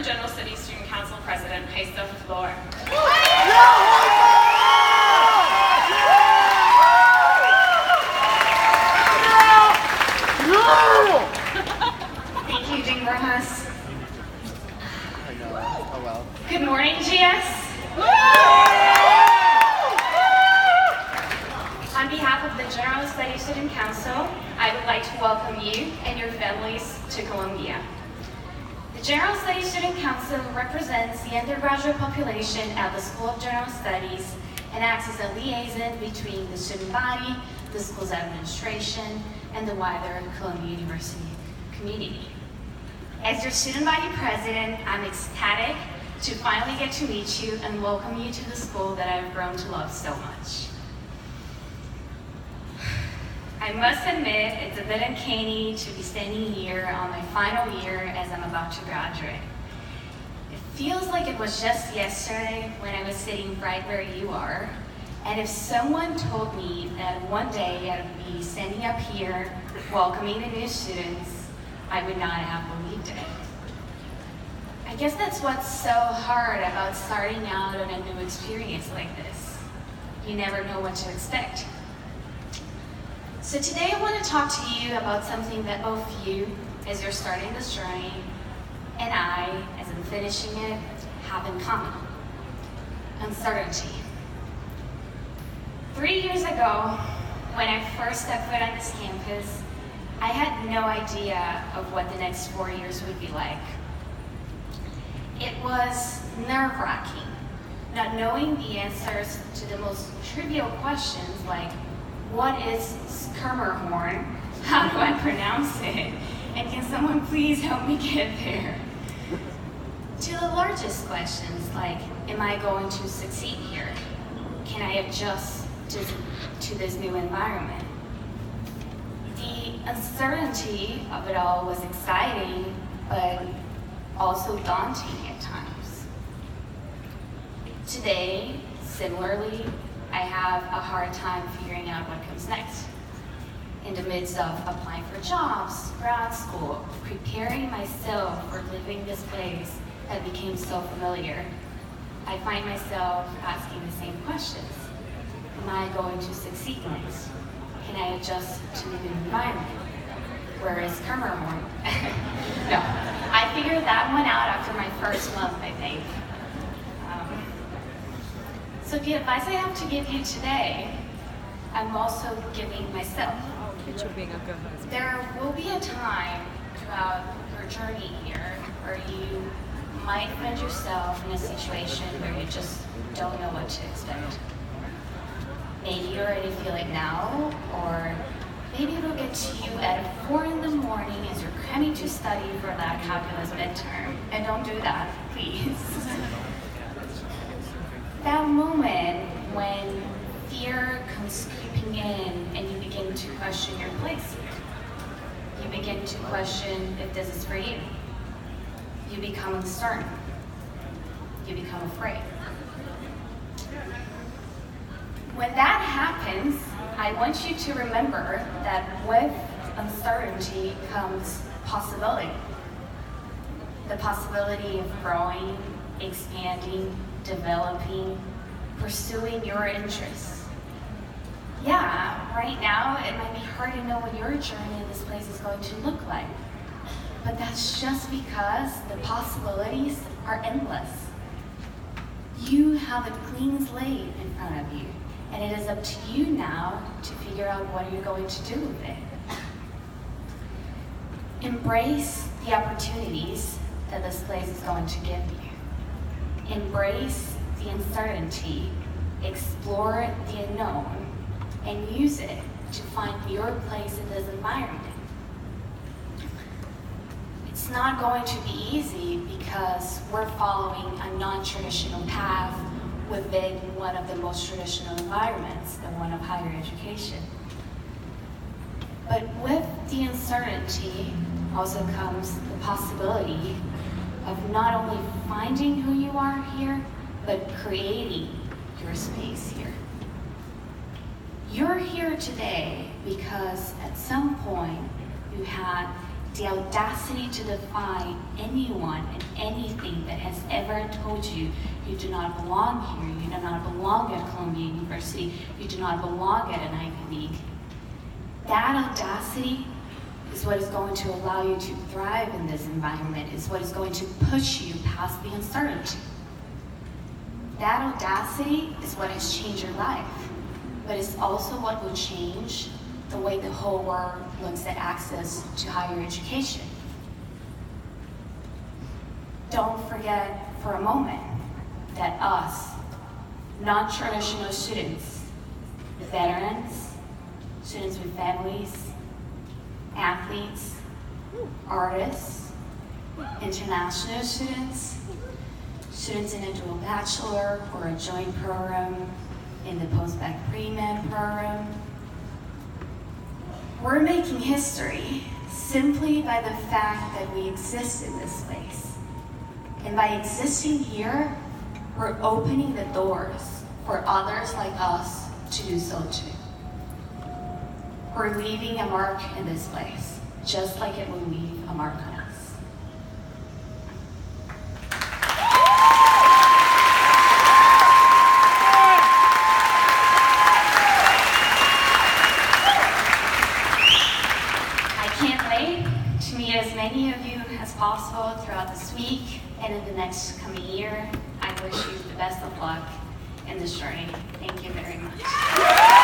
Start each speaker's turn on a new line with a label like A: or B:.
A: current General Studies Student Council President, Hazel Flor.
B: Thank you, Dean Rojas.
C: I know. Oh well.
B: Good morning, GS. On behalf of the General Studies Student Council, I would like to welcome you and your families to Columbia. The General Studies Student Council represents the undergraduate population at the School of General Studies and acts as a liaison between the student body, the school's administration, and the wider Columbia University community. As your student body president, I'm ecstatic to finally get to meet you and welcome you to the school that I've grown to love so much. I must admit, it's a bit uncanny to be standing here on my final year as I'm about to graduate. It feels like it was just yesterday when I was sitting right where you are, and if someone told me that one day I'd be standing up here welcoming the new students, I would not have believed it. I guess that's what's so hard about starting out on a new experience like this. You never know what to expect. So today I want to talk to you about something that both you, as you're starting this journey, and I, as I'm finishing it, have in common: uncertainty. 3 years ago, when I first stepped foot on this campus, I had no idea of what the next 4 years would be like. It was nerve-wracking, not knowing the answers to the most trivial questions like, what is Schermerhorn? How do I pronounce it? And can someone please help me get there? To the largest questions like, am I going to succeed here? Can I adjust to this new environment? The uncertainty of it all was exciting, but also daunting at times. Today, similarly, I have a hard time figuring out what comes next. In the midst of applying for jobs, grad school, preparing myself for leaving this place that became so familiar, I find myself asking the same questions. Am I going to succeed next? Can I adjust to the new environment? Where is Schermerhorn? No, I figured that one out after my first month, I think. So the advice I have to give you today, I'm also giving myself. There will be a time throughout your journey here where you might find yourself in a situation where you just don't know what to expect. Maybe you already feel it now, or maybe it'll get to you at 4 in the morning as you're cramming to study for that calculus midterm. And don't do that, please. That moment when fear comes creeping in and you begin to question your place. You begin to question if this is for you. You become uncertain. You become afraid. When that happens, I want you to remember that with uncertainty comes possibility. The possibility of growing, expanding, developing, pursuing your interests. Yeah, right now it might be hard to know what your journey in this place is going to look like. But that's just because the possibilities are endless. You have a clean slate in front of you, and it is up to you now to figure out what you're going to do with it. Embrace the opportunities that this place is going to give you. Embrace the uncertainty, explore the unknown, and use it to find your place in this environment. It's not going to be easy because we're following a non-traditional path within one of the most traditional environments, the one of higher education. But with the uncertainty also comes the possibility of not only finding who you are here, but creating your space here. You're here today because at some point you had the audacity to defy anyone and anything that has ever told you you do not belong here, you do not belong at Columbia University, you do not belong at an Ivy League. That audacity is what is going to allow you to thrive in this environment, is what is going to push you past the uncertainty. That audacity is what has changed your life, but it's also what will change the way the whole world looks at access to higher education. Don't forget for a moment that us, non-traditional students, veterans, students with families, athletes, artists, international students, students in a dual bachelor or a joint program in the post-bac pre-med program, we're making history simply by the fact that we exist in this place. And by existing here, we're opening the doors for others like us to do so too. We're leaving a mark in this place, just like it will leave a mark on us. To meet as many of you as possible throughout this week and in the next coming year. I wish you the best of luck in this journey. Thank you very much.